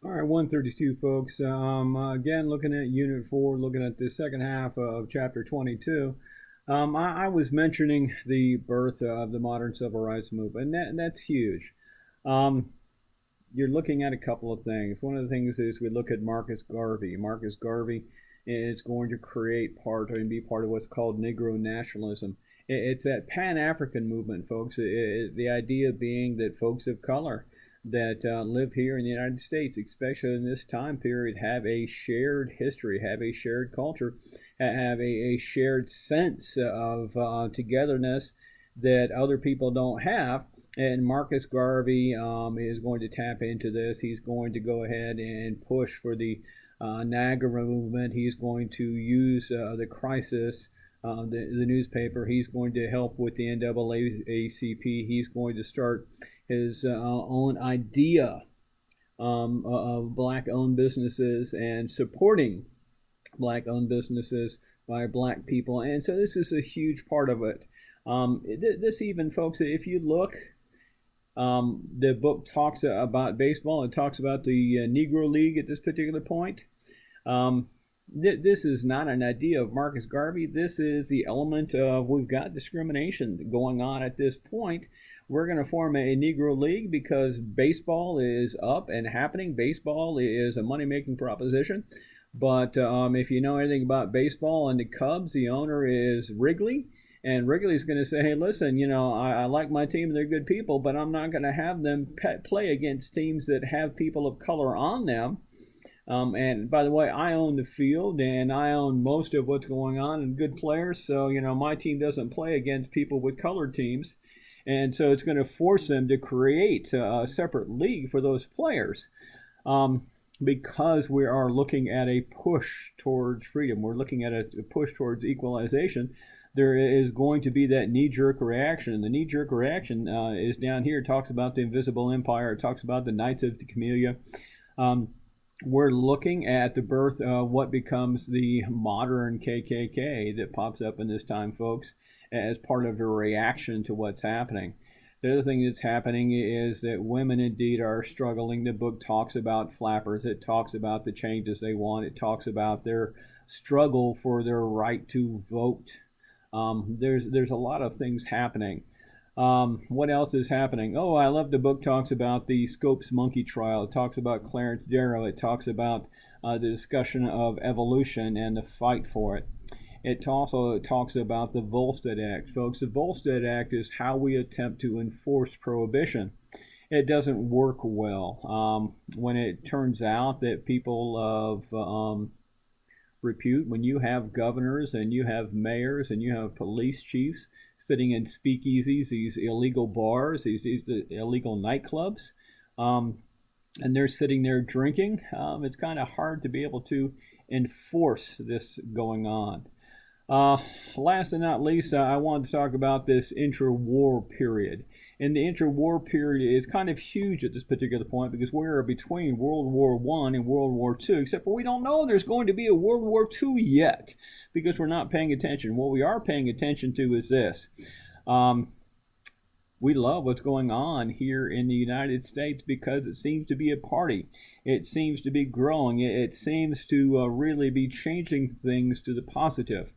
All right, 132, folks. Again, looking at Unit 4, looking at the second half of Chapter 22. I was mentioning the birth of the modern civil rights movement, and that's huge. You're looking at a couple of things. One of the things is we look at Marcus Garvey. Marcus Garvey is going to create part and be part of what's called Negro Nationalism. It's that Pan-African movement, folks. The idea being that folks of color that live here in the United States, especially in this time period, have a shared history, have a shared culture, have a shared sense of togetherness that other people don't have. And Marcus Garvey is going to tap into this. He's going to go ahead and push for the Niagara Movement. He's going to use the crisis, the newspaper. He's going to help with the NAACP. He's going to start his own idea of black-owned businesses and supporting black-owned businesses by black people. And so this is a huge part of it. This even, folks, if you look, the book talks about baseball. It talks about the Negro League at this particular point. This is not an idea of Marcus Garvey. This is the element of we've got discrimination going on at this point. We're going to form a Negro League because baseball is up and happening. Baseball is a money-making proposition. But if you know anything about baseball and the Cubs, the owner is Wrigley. And Wrigley's going to say, hey, listen, I like my team. They're good people, but I'm not going to have them play against teams that have people of color on them. And by the way, I own the field and I own most of what's going on and good players. So, my team doesn't play against people with colored teams. And so it's going to force them to create a separate league for those players because we are looking at a push towards freedom. We're looking at a push towards equalization. There is going to be that knee-jerk reaction. The knee-jerk reaction is down here. It talks about the Invisible Empire. It talks about the Knights of the Camellia. We're looking at the birth of what becomes the modern KKK that pops up in this time, folks, as part of a reaction to what's happening. The other thing that's happening is that women indeed are struggling. The book talks about flappers. It talks about the changes they want. It talks about their struggle for their right to vote. There's a lot of things happening. What else is happening? Oh, I love the book talks about the Scopes monkey trial. It talks about Clarence Darrow. It talks about the discussion of evolution and the fight for it. It also talks about the Volstead Act. Folks, the Volstead Act is how we attempt to enforce prohibition. It doesn't work well when it turns out that people of repute, when you have governors and you have mayors and you have police chiefs sitting in speakeasies, these illegal bars, these illegal nightclubs, and they're sitting there drinking, it's kind of hard to be able to enforce this going on. Last and not least, I wanted to talk about this interwar period. And the interwar period is kind of huge at this particular point because we're between World War I and World War II, except for we don't know there's going to be a World War II yet because we're not paying attention. What we are paying attention to is this. We love what's going on here in the United States because it seems to be a party. It seems to be growing. It seems to really be changing things to the positive.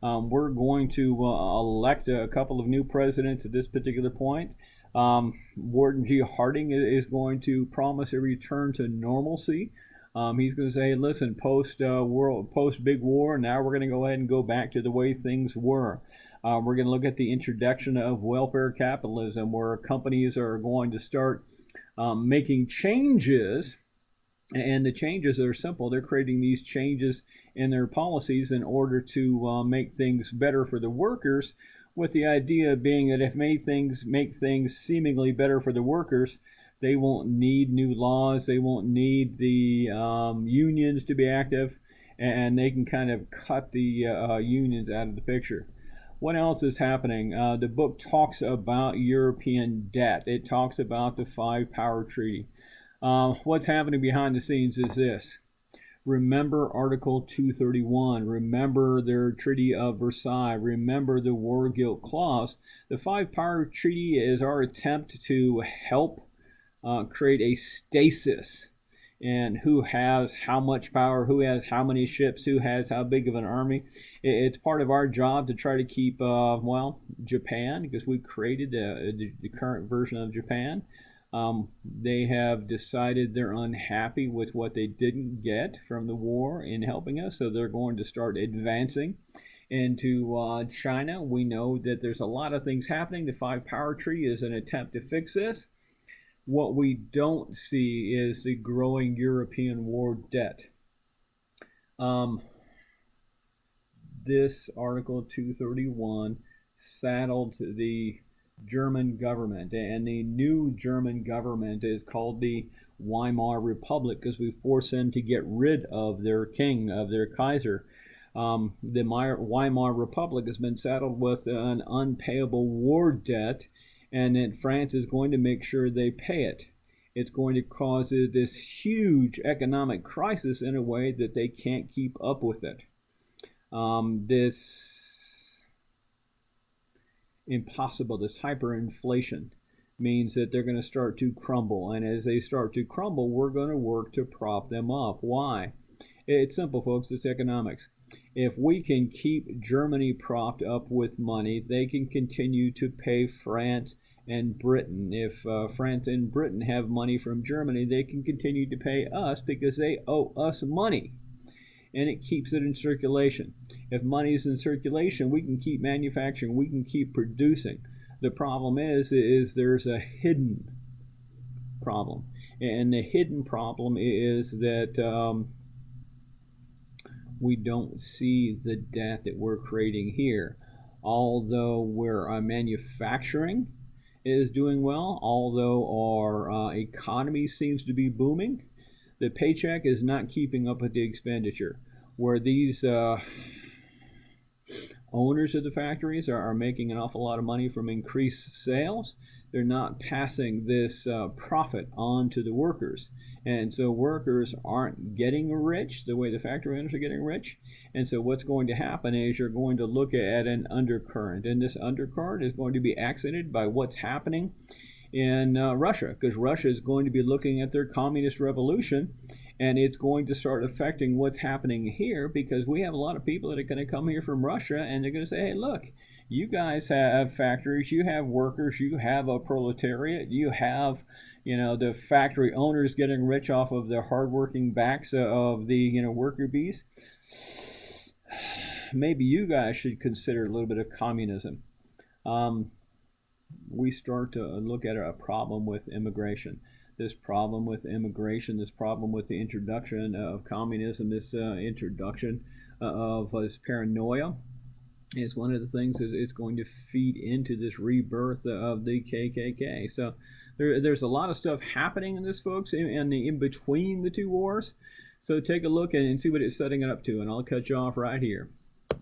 We're going to elect a couple of new presidents at this particular point. Warden G. Harding is going to promise a return to normalcy. He's going to say, listen, post big war, now we're going to go ahead and go back to the way things were. We're going to look at the introduction of welfare capitalism, where companies are going to start making changes. And the changes are simple. They're creating these changes in their policies in order to make things better for the workers, with the idea being that if make things seemingly better for the workers, they won't need new laws. They won't need the unions to be active, and they can kind of cut the unions out of the picture. What else is happening? The book talks about European debt. It talks about the Five-Power Treaty. What's happening behind the scenes is this. Remember Article 231. Remember their Treaty of Versailles. Remember the War Guilt Clause. The Five-Power Treaty is our attempt to help create a stasis and who has how much power, who has how many ships, who has how big of an army. It's part of our job to try to keep, Japan, because we created the current version of Japan. They have decided they're unhappy with what they didn't get from the war in helping us, so they're going to start advancing into China. We know that there's a lot of things happening. The Five Power Tree is an attempt to fix this. What we don't see is the growing European war debt. This Article 231 saddled the German government, and the new German government is called the Weimar Republic because we forced them to get rid of their king, of their Kaiser. The Weimar Republic has been saddled with an unpayable war debt, and that France is going to make sure they pay it. It's going to cause this huge economic crisis in a way that they can't keep up with it. This hyperinflation means that they're going to start to crumble, and as they start to crumble, we're going to work to prop them up. Why? It's simple, folks. It's economics. If we can keep Germany propped up with money, they can continue to pay France and Britain. If France and Britain have money from Germany, they can continue to pay us because they owe us money, and it keeps it in circulation. If money is in circulation, we can keep manufacturing, we can keep producing. The problem is there's a hidden problem, and the hidden problem is that we don't see the debt that we're creating here. Although we're manufacturing is doing well, although our economy seems to be booming, the paycheck is not keeping up with the expenditure. Where these owners of the factories are making an awful lot of money from increased sales, they're not passing this profit on to the workers. And so workers aren't getting rich the way the factory owners are getting rich. And so what's going to happen is you're going to look at an undercurrent. And this undercurrent is going to be accented by what's happening in Russia, because Russia is going to be looking at their communist revolution, and it's going to start affecting what's happening here, because we have a lot of people that are going to come here from Russia, and they're going to say, hey, look, you guys have factories, you have workers, you have a proletariat, you have, the factory owners getting rich off of the hardworking backs of the, worker bees. Maybe you guys should consider a little bit of communism. We start to look at a problem with immigration. This problem with immigration, this problem with the introduction of communism, this introduction of this paranoia is one of the things that it's going to feed into this rebirth of the KKK. So there's a lot of stuff happening in this, folks, in between the two wars. So take a look and see what it's setting it up to, and I'll cut you off right here.